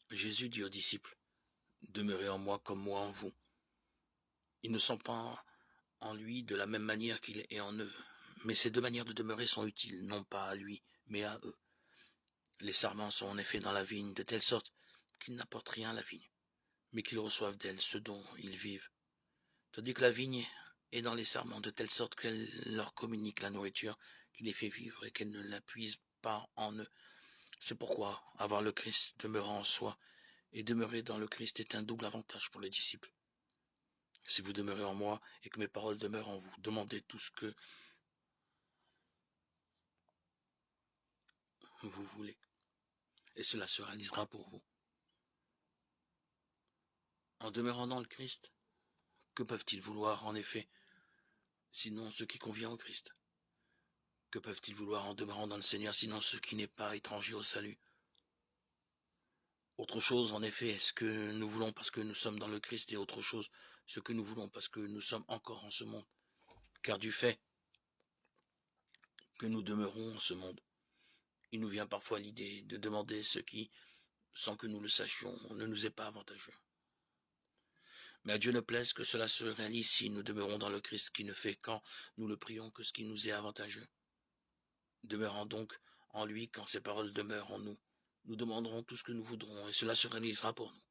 Jésus dit aux disciples, « Demeurez en moi comme moi en vous. » Ils ne sont pas en lui de la même manière qu'il est en eux, mais ces deux manières de demeurer sont utiles, non pas à lui, mais à eux. Les sarments sont en effet dans la vigne, de telle sorte qu'ils n'apportent rien à la vigne, mais qu'ils reçoivent d'elle ce dont ils vivent. Tandis que la vigne est dans les sarments, de telle sorte qu'elle leur communique la nourriture qui les fait vivre et qu'elle ne la puise pas en eux. C'est pourquoi avoir le Christ demeurant en soi et demeurer dans le Christ est un double avantage pour les disciples. Si vous demeurez en moi et que mes paroles demeurent en vous, demandez tout ce que vous voulez, et cela se réalisera pour vous. En demeurant dans le Christ, que peuvent-ils vouloir en effet, sinon ce qui convient au Christ? Que peuvent-ils vouloir en demeurant dans le Seigneur, sinon ce qui n'est pas étranger au salut? Autre chose, en effet, est ce que nous voulons parce que nous sommes dans le Christ, et autre chose, ce que nous voulons parce que nous sommes encore en ce monde. Car du fait que nous demeurons en ce monde, il nous vient parfois l'idée de demander ce qui, sans que nous le sachions, ne nous est pas avantageux. Mais à Dieu ne plaise que cela se réalise si nous demeurons dans le Christ, qui ne fait quand nous le prions que ce qui nous est avantageux. Demeurant donc en lui quand ses paroles demeurent en nous, nous demanderons tout ce que nous voudrons, et cela se réalisera pour nous.